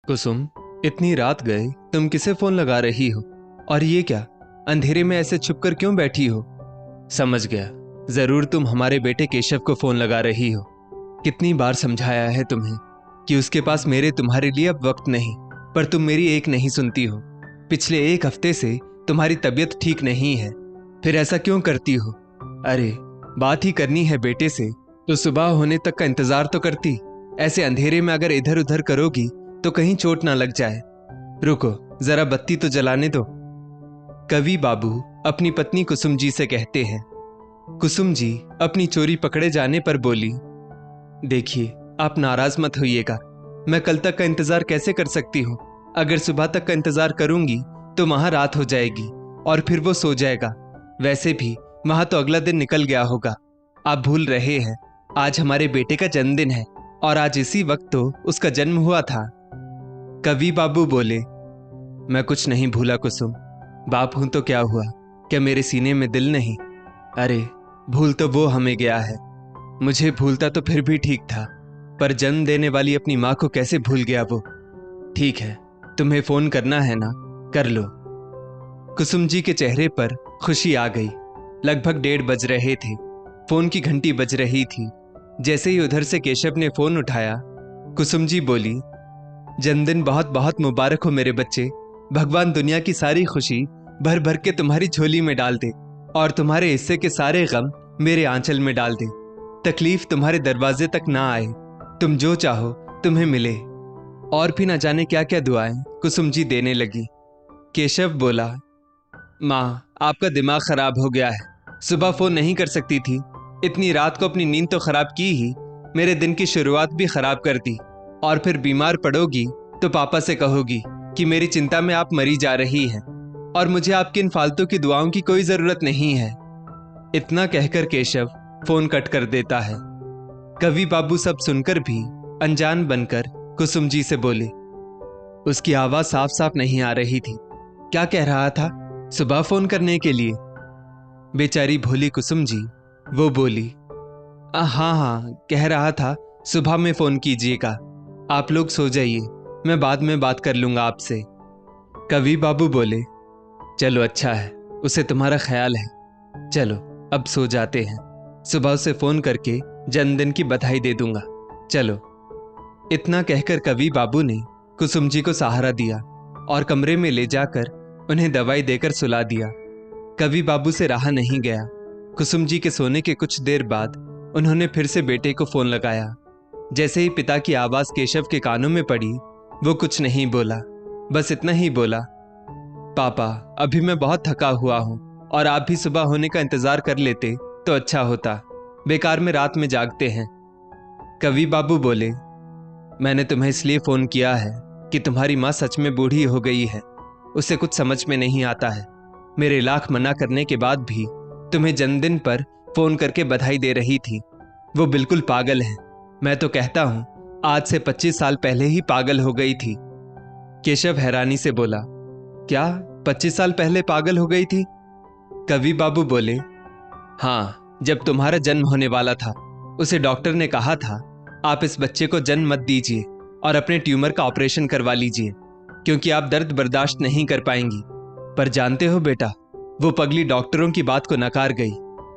कुसुम, इतनी रात गए तुम किसे फोन लगा रही हो? और ये क्या, अंधेरे में ऐसे छुपकर क्यों बैठी हो? समझ गया, जरूर तुम हमारे बेटे केशव को फोन लगा रही हो। कितनी बार समझाया है तुम्हें कि उसके पास मेरे तुम्हारे लिए अब वक्त नहीं, पर तुम मेरी एक नहीं सुनती हो। पिछले एक हफ्ते से तुम्हारी तबीयत ठीक नहीं है, फिर ऐसा क्यों करती हो? अरे, बात ही करनी है बेटे से तो सुबह होने तक का इंतजार तो करती। ऐसे अंधेरे में अगर इधर उधर करोगी तो कहीं चोट ना लग जाए। रुको, जरा बत्ती तो जलाने दो। कवि बाबू अपनी पत्नी कुसुम जी से कहते हैं। कुसुम जी अपनी चोरी पकड़े जाने पर बोली, देखिए, आप नाराज मत होइएगा, मैं कल तक का इंतजार कैसे कर सकती हूँ? अगर सुबह तक का इंतजार करूंगी तो वहां रात हो जाएगी और फिर वो सो जाएगा। वैसे भी वहां तो अगला दिन निकल गया होगा। आप भूल रहे हैं, आज हमारे बेटे का जन्मदिन है और आज इसी वक्त तो उसका जन्म हुआ था। कवि बाबू बोले, मैं कुछ नहीं भूला कुसुम, बाप हूं तो क्या हुआ, क्या मेरे सीने में दिल नहीं? अरे, भूल तो वो हमें गया है। मुझे भूलता तो फिर भी ठीक था, पर जन्म देने वाली अपनी माँ को कैसे भूल गया वो? ठीक है, तुम्हें फोन करना है ना, कर लो। कुसुम जी के चेहरे पर खुशी आ गई। लगभग 1:30 बज रहे थे। फोन की घंटी बज रही थी। जैसे ही उधर से केशव ने फोन उठाया, कुसुम जी बोली, जन्मदिन बहुत बहुत मुबारक हो मेरे बच्चे। भगवान दुनिया की सारी खुशी भर भर के तुम्हारी झोली में डाल दे और तुम्हारे हिस्से के सारे गम मेरे आंचल में डाल दे। तकलीफ तुम्हारे दरवाजे तक ना आए, तुम जो चाहो तुम्हें मिले। और भी ना जाने क्या क्या दुआएं कुसुम जी देने लगी। केशव बोला, माँ, आपका दिमाग खराब हो गया है। सुबह फोन नहीं कर सकती थी? इतनी रात को अपनी नींद तो खराब की ही, मेरे दिन की शुरुआत भी खराब कर दी। और फिर बीमार पड़ोगी तो पापा से कहोगी कि मेरी चिंता में आप मरी जा रही हैं और मुझे आपकी इन फालतू की दुआओं की कोई जरूरत नहीं है। इतना कहकर केशव फोन कट कर देता है। कवि बाबू सब सुनकर भी अनजान बनकर कुसुम जी से बोले। उसकी आवाज साफ साफ नहीं आ रही थी। क्या कह रहा था? सुबह फोन करने के लिए? बेचारी भोली कुसुम जी, वो बोली, हाँ हाँ, कह रहा था सुबह में फोन कीजिएगा। आप लोग सो जाइए, मैं बाद में बात कर लूंगा आपसे। कवि बाबू बोले, चलो अच्छा है, उसे तुम्हारा ख्याल है। चलो अब सो जाते हैं, सुबह उसे फोन करके जन्मदिन की बधाई दे दूंगा। चलो। इतना कहकर कवि बाबू ने कुसुम जी को सहारा दिया और कमरे में ले जाकर उन्हें दवाई देकर सुला दिया। कवि बाबू से रहा नहीं गया। कुसुम जी के सोने के कुछ देर बाद उन्होंने फिर से बेटे को फोन लगाया। जैसे ही पिता की आवाज केशव के कानों में पड़ी, वो कुछ नहीं बोला, बस इतना ही बोला, पापा, अभी मैं बहुत थका हुआ हूं और आप भी सुबह होने का इंतजार कर लेते तो अच्छा होता। बेकार में रात में जागते हैं। कवि बाबू बोले, मैंने तुम्हें इसलिए फोन किया है कि तुम्हारी माँ सच में बूढ़ी हो गई है। उसे कुछ समझ में नहीं आता है। मेरे लाख मना करने के बाद भी तुम्हें जन्मदिन पर फोन करके बधाई दे रही थी। वो बिल्कुल पागल है। मैं तो कहता हूं आज से 25 साल पहले ही पागल हो गई थी। केशव हैरानी से बोला, क्या 25 साल पहले पागल हो गई थी? कवि बाबू बोले, हाँ, जब तुम्हारा जन्म होने वाला था, उसे डॉक्टर ने कहा था आप इस बच्चे को जन्म मत दीजिए और अपने ट्यूमर का ऑपरेशन करवा लीजिए, क्योंकि आप दर्द बर्दाश्त नहीं कर पाएंगी। पर जानते हो बेटा, वो पगली डॉक्टरों की बात को नकार गई।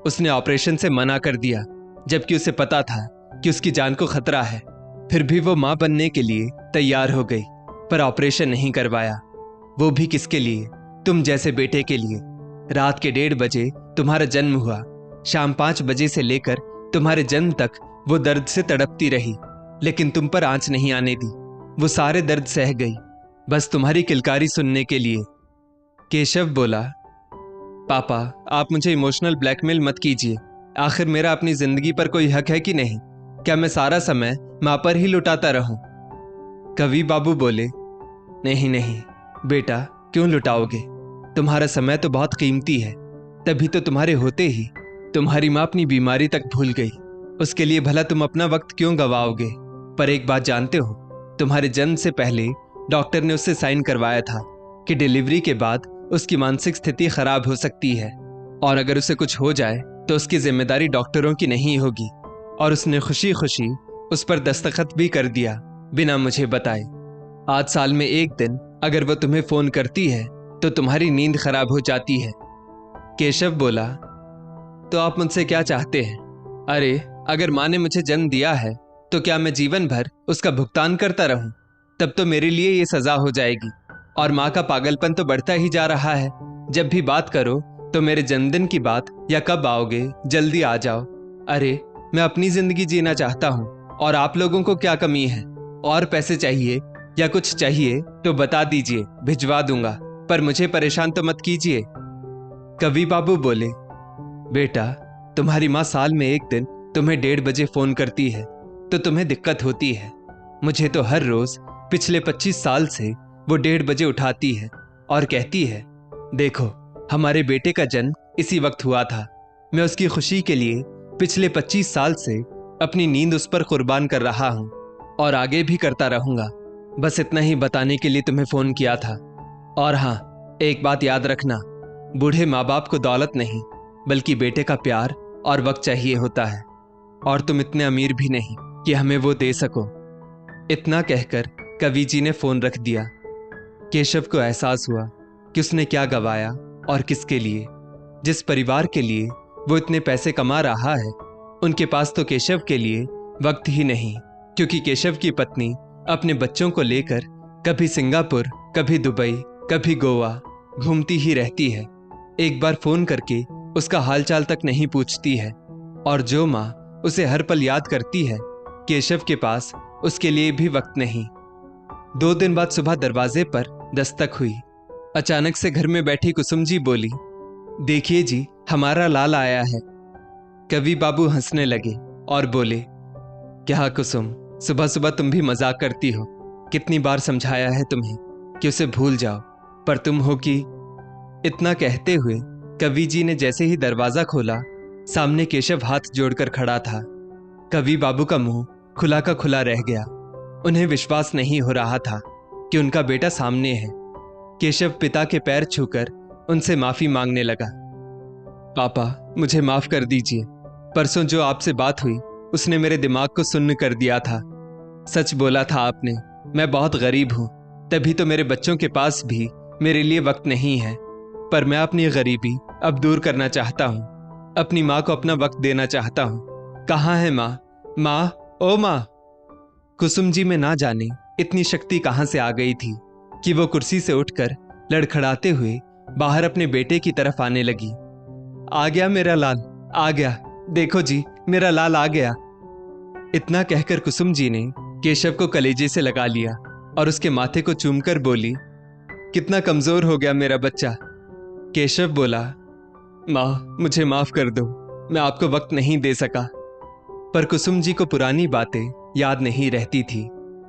उसने ऑपरेशन से मना कर दिया, जबकि उसे पता था कि उसकी जान को खतरा है। फिर भी वो मां बनने के लिए तैयार हो गई, पर ऑपरेशन नहीं करवाया। वो भी किसके लिए? तुम जैसे बेटे के लिए। रात के 1:30 बजे तुम्हारा जन्म हुआ। शाम 5 बजे से लेकर तुम्हारे जन्म तक वो दर्द से तड़पती रही, लेकिन तुम पर आंच नहीं आने दी। वो सारे दर्द सह गई, बस तुम्हारी किलकारी सुनने के लिए। केशव बोला, पापा, आप मुझे इमोशनल ब्लैकमेल मत कीजिए। आखिर मेरा अपनी जिंदगी पर कोई हक है कि नहीं? क्या मैं सारा समय मां पर ही लुटाता रहूं? कवि बाबू बोले, नहीं नहीं बेटा, क्यों लुटाओगे? तुम्हारा समय तो बहुत कीमती है। तभी तो तुम्हारे होते ही तुम्हारी मां अपनी बीमारी तक भूल गई। उसके लिए भला तुम अपना वक्त क्यों गवाओगे? पर एक बात जानते हो, तुम्हारे जन्म से पहले डॉक्टर ने उससे साइन करवाया था कि डिलीवरी के बाद उसकी मानसिक स्थिति खराब हो सकती है और अगर उसे कुछ हो जाए तो उसकी जिम्मेदारी डॉक्टरों की नहीं होगी। और उसने खुशी खुशी उस पर दस्तखत भी कर दिया, बिना मुझे बताए। आज साल में एक दिन अगर वो तुम्हें फोन करती है तो तुम्हारी नींद खराब हो जाती है। केशव बोला, तो आप मुझसे क्या चाहते हैं? अरे अगर माँ ने मुझे जन्म दिया है तो क्या मैं जीवन भर उसका भुगतान करता रहूं? तब तो मेरे लिए ये सजा हो जाएगी। और माँ का पागलपन तो बढ़ता ही जा रहा है। जब भी बात करो तो मेरे जन्मदिन की बात या कब आओगे, जल्दी आ जाओ। अरे मैं अपनी जिंदगी जीना चाहता हूँ और आप लोगों को क्या कमी है? और पैसे चाहिए या कुछ चाहिए तो बता दीजिए, भिजवा दूंगा, पर मुझे परेशान तो मत कीजिए। कवि बाबू बोले, बेटा तुम्हारी माँ साल में एक दिन तुम्हें 1:30 बजे फोन करती है तो तुम्हें दिक्कत होती है। मुझे तो हर रोज पिछले 25 साल से वो 1:30 बजे उठाती है और कहती है, देखो हमारे बेटे का जन्म इसी वक्त हुआ था। मैं उसकी खुशी के लिए पिछले 25 साल से अपनी नींद उस पर कुर्बान कर रहा हूं और आगे भी करता रहूंगा। बस इतना ही बताने के लिए तुम्हें फोन किया था। और हाँ, एक बात याद रखना, बूढ़े माँ बाप को दौलत नहीं बल्कि बेटे का प्यार और वक्त चाहिए होता है, और तुम इतने अमीर भी नहीं कि हमें वो दे सको। इतना कहकर कवि जी ने फोन रख दिया। केशव को एहसास हुआ कि उसने क्या गवाया और किसके लिए। जिस परिवार के लिए वो इतने पैसे कमा रहा है, उनके पास तो केशव के लिए वक्त ही नहीं, क्योंकि केशव की पत्नी अपने बच्चों को लेकर कभी सिंगापुर, कभी दुबई, कभी गोवा घूमती ही रहती है। एक बार फोन करके उसका हालचाल तक नहीं पूछती है। और जो माँ उसे हर पल याद करती है, केशव के पास उसके लिए भी वक्त नहीं। 2 दिन बाद सुबह दरवाजे पर दस्तक हुई। अचानक से घर में बैठी कुसुम जी बोली, देखिए जी, हमारा लाल आया है। कवि बाबू हंसने लगे और बोले, क्या कुसुम, सुबह सुबह तुम भी मजाक करती हो? कितनी बार समझाया है तुम्हें कि उसे भूल जाओ, पर तुम हो कि। इतना कहते हुए कवि जी ने जैसे ही दरवाजा खोला, सामने केशव हाथ जोड़कर खड़ा था। कवि बाबू का मुंह खुला का खुला रह गया। उन्हें विश्वास नहीं हो रहा था कि उनका बेटा सामने है। केशव पिता के पैर छूकर उनसे माफी मांगने लगा। पापा, मुझे माफ कर दीजिए। परसों जो आपसे बात हुई उसने मेरे दिमाग को सुन्न कर दिया था। सच बोला था आपने, मैं बहुत गरीब हूं, तभी तो मेरे बच्चों के पास भी मेरे लिए वक्त नहीं है। पर मैं अपनी गरीबी अब दूर करना चाहता हूं। अपनी माँ को अपना वक्त देना चाहता हूं। कहाँ है माँ? माँ, ओ माँ। कुसुम जी में ना जाने इतनी शक्ति कहां से आ गई थी कि वो कुर्सी से उठकर लड़खड़ाते हुए बाहर अपने बेटे की तरफ आने लगी। आ गया मेरा लाल, आ गया, देखो जी मेरा लाल आ गया। इतना कहकर कुसुम जी ने केशव को कलेजे से लगा लिया और उसके माथे को चूमकर बोली, कितना कमजोर हो गया मेरा बच्चा। केशव बोला, माँ मुझे माफ कर दो, मैं आपको वक्त नहीं दे सका। पर कुसुम जी को पुरानी बातें याद नहीं रहती थी।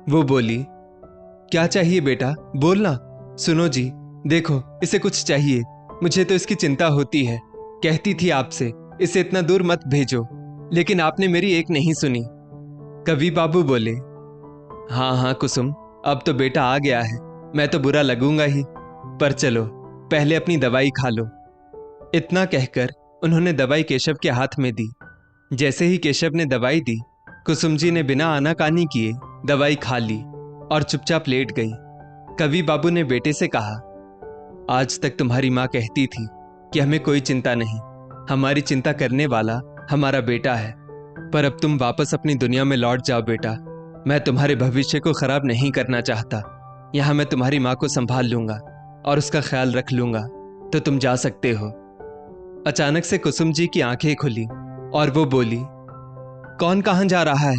वो बोली, क्या चाहिए बेटा, बोलना। सुनो जी, देखो इसे कुछ चाहिए, मुझे तो इसकी चिंता होती है। कहती थी आपसे इसे इतना दूर मत भेजो, लेकिन आपने मेरी एक नहीं सुनी। कवि बाबू बोले, हाँ हाँ कुसुम, अब तो बेटा आ गया है, मैं तो बुरा लगूंगा ही, पर चलो पहले अपनी दवाई खा लो। इतना कहकर उन्होंने दवाई केशव के हाथ में दी। जैसे ही केशव ने दवाई दी, कुसुम जी ने बिना आनाकानी किए दवाई खा ली और चुपचाप लेट गई। कवि बाबू ने बेटे से कहा, आज तक तुम्हारी माँ कहती थी कि हमें कोई चिंता नहीं, हमारी चिंता करने वाला हमारा बेटा है। पर अब तुम वापस अपनी दुनिया में लौट जाओ बेटा। मैं तुम्हारे भविष्य को खराब नहीं करना चाहता। यहाँ मैं तुम्हारी माँ को संभाल लूंगा और उसका ख्याल रख लूंगा, तो तुम जा सकते हो। अचानक से कुसुम जी की आंखें खुली और वो बोली, कौन कहाँ जा रहा है?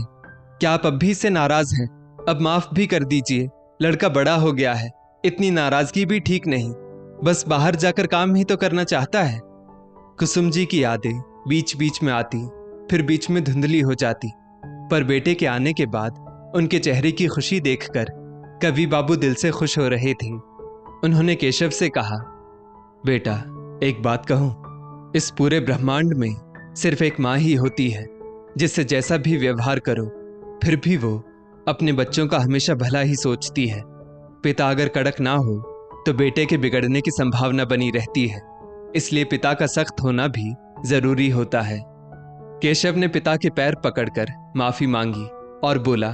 क्या आप अब भी इससे नाराज हैं? अब माफ भी कर दीजिए, लड़का बड़ा हो गया है, इतनी नाराजगी भी ठीक नहीं। बस बाहर जाकर काम ही तो करना चाहता है। कुसुम जी की यादें बीच बीच में आती, फिर बीच में धुंधली हो जाती, पर बेटे के आने के बाद उनके चेहरे की खुशी देखकर कवि बाबू दिल से खुश हो रहे थे। उन्होंने केशव से कहा, बेटा एक बात कहूं, इस पूरे ब्रह्मांड में सिर्फ एक माँ ही होती है जिससे जैसा भी व्यवहार करो फिर भी वो अपने बच्चों का हमेशा भला ही सोचती है। पिता अगर कड़क ना हो तो बेटे के बिगड़ने की संभावना बनी रहती है, इसलिए पिता का सख्त होना भी जरूरी होता है। केशव ने पिता के पैर पकड़कर माफी मांगी और बोला,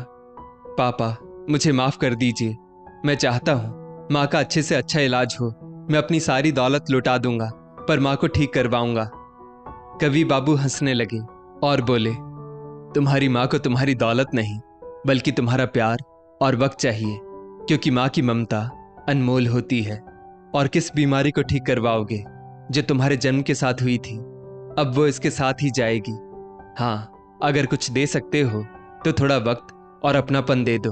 पापा मुझे माफ कर दीजिए, मैं चाहता हूँ माँ का अच्छे से अच्छा इलाज हो। मैं अपनी सारी दौलत लुटा दूंगा, पर माँ को ठीक करवाऊंगा। कवि बाबू हंसने लगे और बोले, तुम्हारी माँ को तुम्हारी दौलत नहीं, बल्कि तुम्हारा प्यार और वक्त चाहिए, क्योंकि माँ की ममता अनमोल होती है। और किस बीमारी को ठीक करवाओगे जो तुम्हारे जन्म के साथ हुई थी, अब वो इसके साथ ही जाएगी। हाँ, अगर कुछ दे सकते हो तो थोड़ा वक्त और अपनापन दे दो,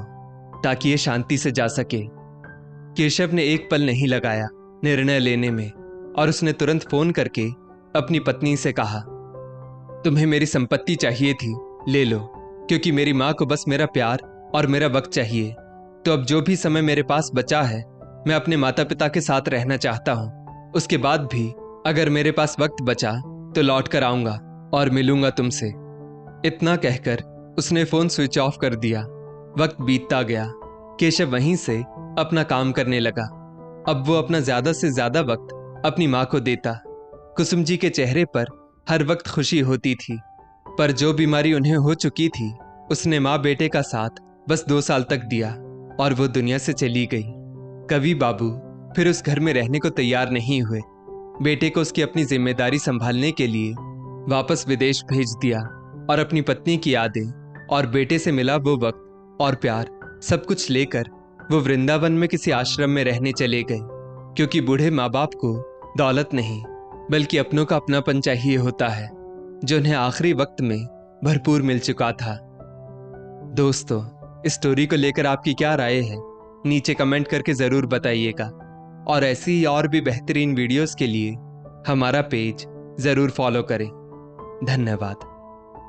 ताकि ये शांति से जा सके। केशव ने एक पल नहीं लगाया निर्णय लेने में, और उसने तुरंत फोन करके अपनी पत्नी से कहा, तुम्हें मेरी संपत्ति चाहिए थी, ले लो, क्योंकि मेरी माँ को बस मेरा प्यार और मेरा वक्त चाहिए। तो अब जो भी समय मेरे पास बचा है, मैं अपने माता पिता के साथ रहना चाहता हूँ। उसके बाद भी अगर मेरे पास वक्त बचा तो लौट कर आऊंगा और मिलूंगा तुमसे। इतना कहकर उसने फोन स्विच ऑफ कर दिया। वक्त बीतता गया। केशव वहीं से अपना काम करने लगा। अब वो अपना ज्यादा से ज्यादा वक्त अपनी माँ को देता। कुसुम जी के चेहरे पर हर वक्त खुशी होती थी, पर जो बीमारी उन्हें हो चुकी थी, उसने माँ बेटे का साथ बस 2 साल तक दिया और वो दुनिया से चली गई। कवि बाबू फिर उस घर में रहने को तैयार नहीं हुए। बेटे को उसकी अपनी जिम्मेदारी संभालने के लिए वापस विदेश भेज दिया, और अपनी पत्नी की यादें और बेटे से मिला वो वक्त और प्यार सब कुछ लेकर वो वृंदावन में किसी आश्रम में रहने चले गए, क्योंकि बूढ़े माँ बाप को दौलत नहीं, बल्कि अपनों का अपनापन चाहिए होता है, जो उन्हें आखिरी वक्त में भरपूर मिल चुका था। दोस्तों, इस स्टोरी को लेकर आपकी क्या राय है, नीचे कमेंट करके जरूर बताइएगा। और ऐसी ही और भी बेहतरीन वीडियोस के लिए हमारा पेज जरूर फॉलो करें। धन्यवाद।